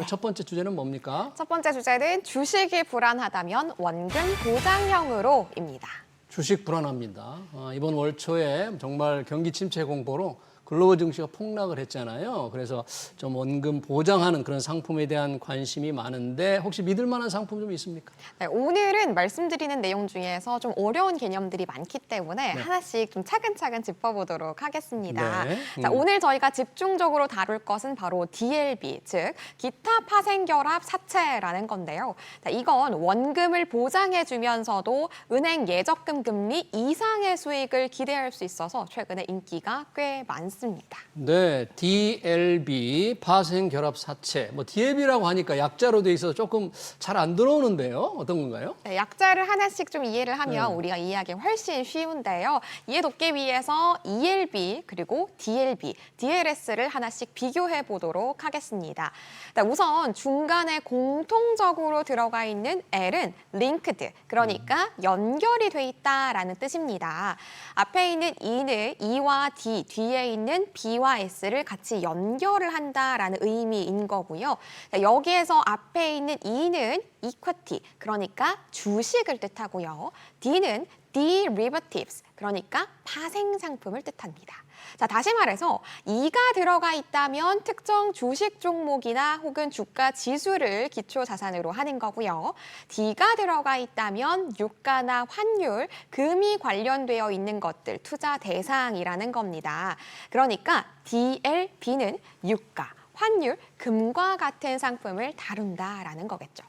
첫 번째 주제는 뭡니까? 첫 번째 주제는 주식이 불안하다면 원금 보장형으로입니다. 주식 불안합니다. 이번 월 초에 정말 경기 침체 공포로 글로벌 증시가 폭락을 했잖아요. 그래서 좀 원금 보장하는 그런 상품에 대한 관심이 많은데 혹시 믿을 만한 상품 좀 있습니까? 네, 오늘은 말씀드리는 내용 중에서 좀 어려운 개념들이 많기 때문에 하나씩 좀 차근차근 짚어보도록 하겠습니다. 네. 자, 오늘 저희가 집중적으로 다룰 것은 바로 DLB, 즉 기타 파생결합 사채라는 건데요. 자, 이건 원금을 보장해주면서도 은행 예적금 금리 이상의 수익을 기대할 수 있어서 최근에 인기가 꽤 많습니다. 네, DLB 파생 결합 사채. DLB라고 하니까 약자로 돼 있어서 조금 잘 안 들어오는데요. 어떤 건가요? 네, 약자를 하나씩 좀 이해를 하면 네. 우리가 이해하기 훨씬 쉬운데요. 이해 돕기 위해서 ELB 그리고 DLB, DLS를 하나씩 비교해 보도록 하겠습니다. 네, 우선 중간에 공통적으로 들어가 있는 L은 linked, 그러니까 연결이 돼 있다라는 뜻입니다. 앞에 있는 E는 E와 D, 뒤에 있는 B와 S를 같이 연결을 한다라는 의미인 거고요. 자, 여기에서 앞에 있는 E는 equity, 그러니까 주식을 뜻하고요. D는 derivatives, 그러니까 파생 상품을 뜻합니다. 자, 다시 말해서 E가 들어가 있다면 특정 주식 종목이나 혹은 주가 지수를 기초 자산으로 하는 거고요. D가 들어가 있다면 유가나 환율, 금이 관련되어 있는 것들, 투자 대상이라는 겁니다. 그러니까 DLB는 유가, 환율, 금과 같은 상품을 다룬다라는 거겠죠.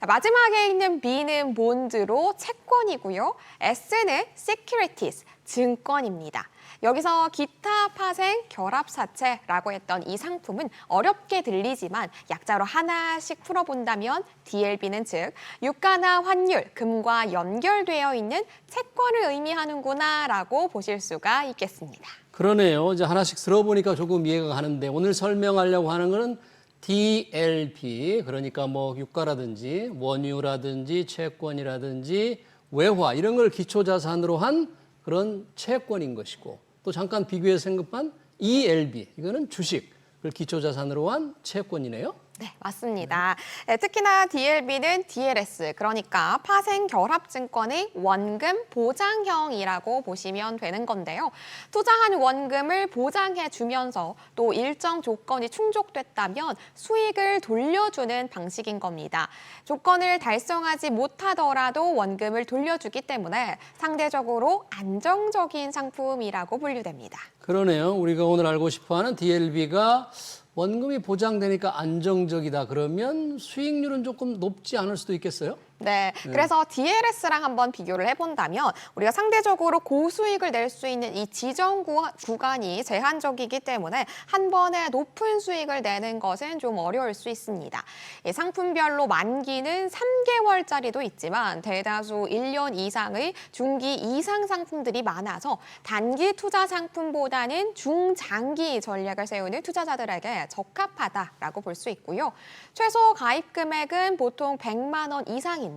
마지막에 있는 B는 본드로 채권이고요. S는 securities, 증권입니다. 여기서 기타 파생 결합사채라고 했던 이 상품은 어렵게 들리지만 약자로 하나씩 풀어본다면 DLB는 즉 유가나 환율, 금과 연결되어 있는 채권을 의미하는구나 라고 보실 수가 있겠습니다. 그러네요. 이제 하나씩 들어보니까 조금 이해가 가는데 오늘 설명하려고 하는 거는 DLP, 그러니까 유가라든지 원유라든지 채권이라든지 외화 이런 걸 기초 자산으로 한 그런 채권인 것이고, 또 잠깐 비교해서 생각한 ELB, 이거는 주식을 기초 자산으로 한 채권이네요. 네, 맞습니다. 네, 특히나 DLB는 DLS, 그러니까 파생 결합 증권의 원금 보장형이라고 보시면 되는 건데요. 투자한 원금을 보장해 주면서 또 일정 조건이 충족됐다면 수익을 돌려주는 방식인 겁니다. 조건을 달성하지 못하더라도 원금을 돌려주기 때문에 상대적으로 안정적인 상품이라고 분류됩니다. 그러네요. 우리가 오늘 알고 싶어하는 DLB가 원금이 보장되니까 안정적이다. 그러면 수익률은 조금 높지 않을 수도 있겠어요? 네, 그래서 DLS랑 한번 비교를 해본다면 우리가 상대적으로 고수익을 낼 수 있는 이 지정 구간이 제한적이기 때문에 한 번에 높은 수익을 내는 것은 좀 어려울 수 있습니다. 상품별로 만기는 3개월짜리도 있지만 대다수 1년 이상의 중기 이상 상품들이 많아서 단기 투자 상품보다는 중장기 전략을 세우는 투자자들에게 적합하다라고 볼 수 있고요. 최소 가입 금액은 보통 100만 원 이상입니다.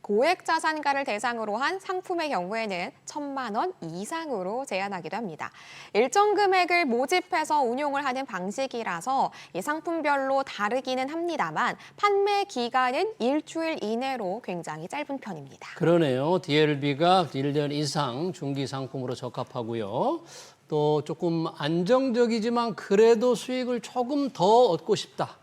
고액 자산가를 대상으로 한 상품의 경우에는 1,000만 원 이상으로 제한하기도 합니다. 일정 금액을 모집해서 운용을 하는 방식이라서 이 상품별로 다르기는 합니다만 판매 기간은 일주일 이내로 굉장히 짧은 편입니다. 그러네요. DLB가 1년 이상 중기 상품으로 적합하고요. 또 조금 안정적이지만 그래도 수익을 조금 더 얻고 싶다.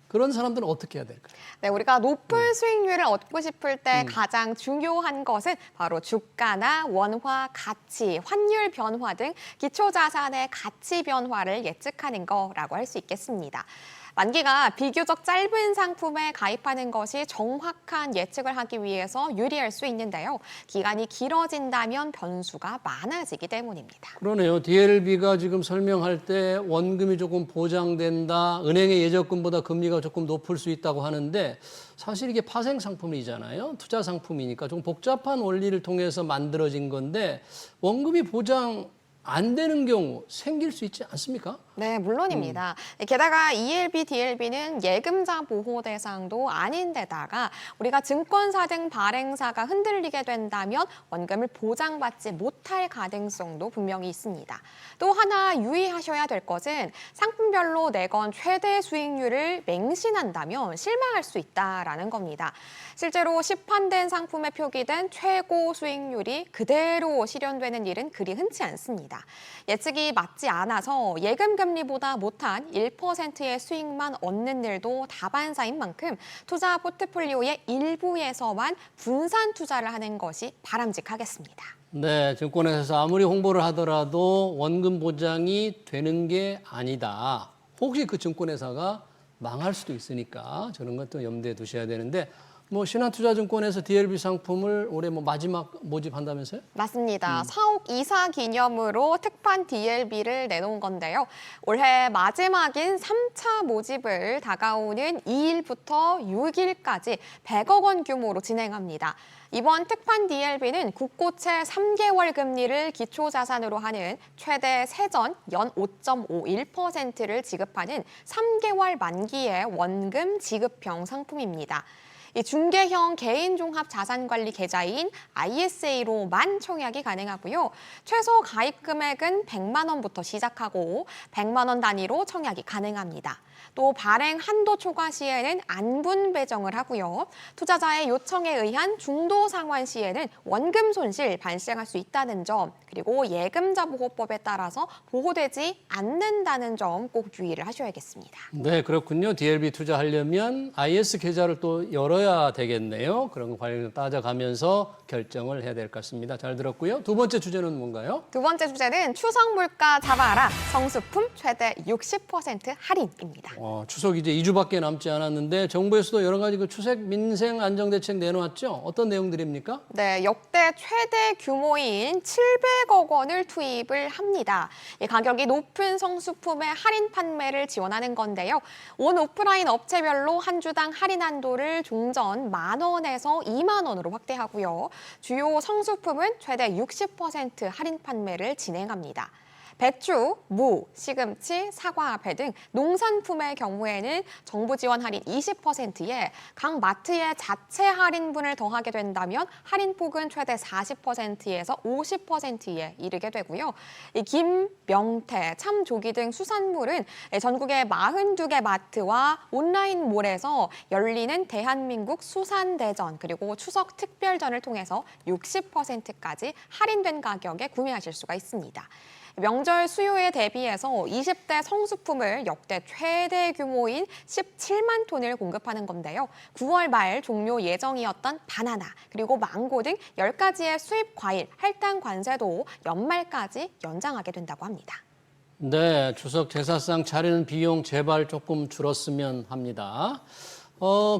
그런 사람들은 어떻게 해야 될까요? 네, 우리가 높은 수익률을 얻고 싶을 때 가장 중요한 것은 바로 주가나 원화 가치, 환율 변화 등 기초자산의 가치 변화를 예측하는 거라고 할 수 있겠습니다. 만기가 비교적 짧은 상품에 가입하는 것이 정확한 예측을 하기 위해서 유리할 수 있는데요. 기간이 길어진다면 변수가 많아지기 때문입니다. 그러네요. DLB가 지금 설명할 때 원금이 조금 보장된다, 은행의 예적금보다 금리가 조금 높을 수 있다고 하는데 사실 이게 파생 상품이잖아요. 투자 상품이니까 좀 복잡한 원리를 통해서 만들어진 건데 원금이 보장 안 되는 경우 생길 수 있지 않습니까? 네, 물론입니다. 게다가 ELB, DLB는 예금자 보호 대상도 아닌데다가 우리가 증권사 등 발행사가 흔들리게 된다면 원금을 보장받지 못할 가능성도 분명히 있습니다. 또 하나 유의하셔야 될 것은 상품별로 내건 최대 수익률을 맹신한다면 실망할 수 있다라는 겁니다. 실제로 시판된 상품에 표기된 최고 수익률이 그대로 실현되는 일은 그리 흔치 않습니다. 예측이 맞지 않아서 예금 금리보다 못한 1%의 수익만 얻는 일도 다반사인 만큼 투자 포트폴리오의 일부에서만 분산 투자를 하는 것이 바람직하겠습니다. 네, 증권회사에서 아무리 홍보를 하더라도 원금 보장이 되는 게 아니다. 혹시 그 증권회사가 망할 수도 있으니까 저런 것도 염두에 두셔야 되는데 신한투자증권에서 DLB 상품을 올해 마지막 모집한다면서요? 맞습니다. 사옥 이사 기념으로 특판 DLB를 내놓은 건데요. 올해 마지막인 3차 모집을 다가오는 2일부터 6일까지 100억 원 규모로 진행합니다. 이번 특판 DLB는 국고채 3개월 금리를 기초자산으로 하는 최대 세전 연 5.51%를 지급하는 3개월 만기의 원금 지급형 상품입니다. 이 중개형 개인종합자산관리 계좌인 ISA로만 청약이 가능하고요. 최소 가입 금액은 100만 원부터 시작하고 100만 원 단위로 청약이 가능합니다. 또 발행 한도 초과 시에는 안분 배정을 하고요. 투자자의 요청에 의한 중도 상환 시에는 원금 손실 발생할 수 있다는 점, 그리고 예금자 보호법에 따라서 보호되지 않는다는 점 꼭 유의를 하셔야겠습니다. 네, 그렇군요. DLB 투자하려면 IS 계좌를 또 열어야 되겠네요. 그런 거 관련 따져가면서 결정을 해야 될 것 같습니다. 잘 들었고요. 두 번째 주제는 뭔가요? 두 번째 주제는 추석 물가 잡아라. 성수품 최대 60% 할인입니다. 추석 이제 2주밖에 남지 않았는데 정부에서도 여러 가지 그 추석 민생 안정대책 내놓았죠. 어떤 내용들입니까? 네, 역대 최대 규모인 700억 원을 투입을 합니다. 이 가격이 높은 성수품의 할인 판매를 지원하는 건데요. 온 오프라인 업체별로 한 주당 할인 한도를 종전 10,000원에서 20,000원으로 확대하고요. 주요 성수품은 최대 60% 할인 판매를 진행합니다. 배추, 무, 시금치, 사과, 배 등 농산품의 경우에는 정부 지원 할인 20%에 각 마트의 자체 할인분을 더하게 된다면 할인폭은 최대 40%에서 50%에 이르게 되고요. 김, 명태, 참조기 등 수산물은 전국의 42개 마트와 온라인 몰에서 열리는 대한민국 수산대전 그리고 추석 특별전을 통해서 60%까지 할인된 가격에 구매하실 수가 있습니다. 명절 수요에 대비해서 20대 성수품을 역대 최대 규모인 17만 톤을 공급하는 건데요. 9월 말 종료 예정이었던 바나나 그리고 망고 등 10가지의 수입 과일 할당 관세도 연말까지 연장하게 된다고 합니다. 네, 추석 제사상 차리는 비용 제발 조금 줄었으면 합니다.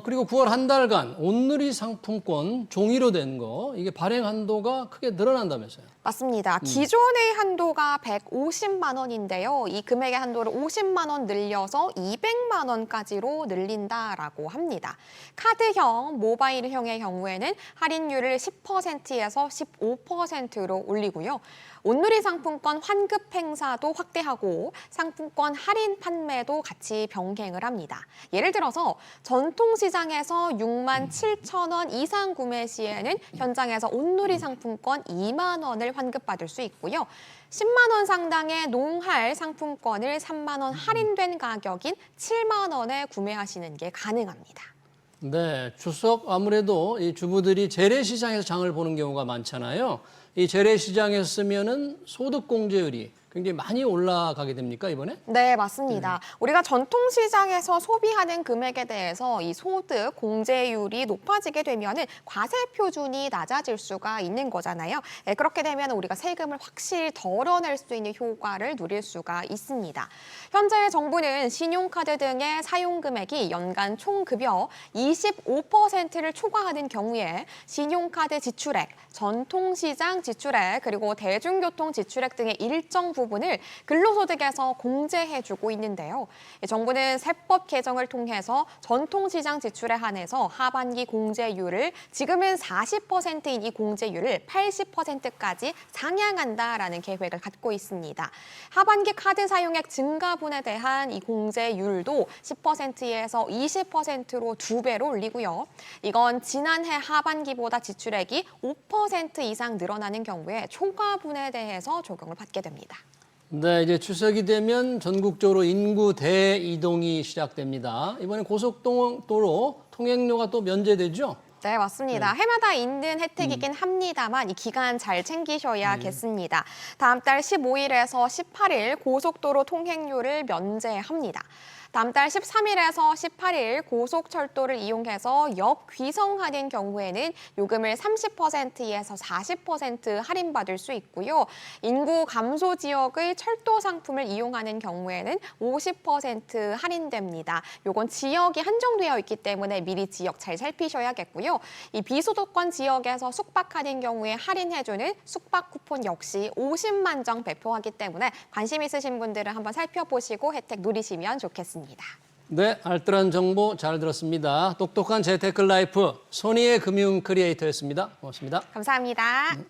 그리고 9월 한 달간 온누리 상품권 종이로 된 거 이게 발행 한도가 크게 늘어난다면서요? 맞습니다. 기존의 한도가 150만 원인데요. 이 금액의 한도를 50만 원 늘려서 200만 원까지로 늘린다라고 합니다. 카드형, 모바일형의 경우에는 할인율을 10%에서 15%로 올리고요. 온누리 상품권 환급 행사도 확대하고 상품권 할인 판매도 같이 병행을 합니다. 예를 들어서 전통시장에서 6만 7천 원 이상 구매 시에는 현장에서 온누리 상품권 2만 원을 환급받을 수 있고요. 10만 원 상당의 농할 상품권을 3만 원 할인된 가격인 7만 원에 구매하시는 게 가능합니다. 네, 추석 아무래도 이 주부들이 재래시장에서 장을 보는 경우가 많잖아요. 이 재래시장에서 쓰면은 소득공제율이 굉장히 많이 올라가게 됩니까, 이번에? 네, 맞습니다. 우리가 전통시장에서 소비하는 금액에 대해서 이 소득 공제율이 높아지게 되면은 과세 표준이 낮아질 수가 있는 거잖아요. 네, 그렇게 되면 우리가 세금을 확실히 덜어낼 수 있는 효과를 누릴 수가 있습니다. 현재 정부는 신용카드 등의 사용 금액이 연간 총급여 25%를 초과하는 경우에 신용카드 지출액, 전통시장 지출액, 그리고 대중교통 지출액 등의 일정 부분 부분을 근로소득에서 공제해주고 있는데요. 정부는 세법 개정을 통해서 전통시장 지출에 한해서 하반기 공제율을 지금은 40%인 이 공제율을 80%까지 상향한다라는 계획을 갖고 있습니다. 하반기 카드 사용액 증가분에 대한 이 공제율도 10%에서 20%로 2배로 올리고요. 이건 지난해 하반기보다 지출액이 5% 이상 늘어나는 경우에 초과분에 대해서 적용을 받게 됩니다. 네, 이제 추석이 되면 전국적으로 인구 대이동이 시작됩니다. 이번에 고속도로 통행료가 또 면제되죠? 네, 맞습니다. 해마다 있는 혜택이긴 합니다만 이 기간 잘 챙기셔야겠습니다. 다음 달 15일에서 18일 고속도로 통행료를 면제합니다. 다음 달 13일에서 18일 고속철도를 이용해서 역 귀성하는 경우에는 요금을 30%에서 40% 할인받을 수 있고요. 인구 감소 지역의 철도 상품을 이용하는 경우에는 50% 할인됩니다. 요건 지역이 한정되어 있기 때문에 미리 지역 잘 살피셔야겠고요. 이 비수도권 지역에서 숙박하는 경우에 할인해주는 숙박 쿠폰 역시 50만 장 배포하기 때문에 관심 있으신 분들은 한번 살펴보시고 혜택 누리시면 좋겠습니다. 네, 알뜰한 정보 잘 들었습니다. 똑똑한 재테크 라이프 손희의 금융 크리에이터였습니다. 고맙습니다. 감사합니다.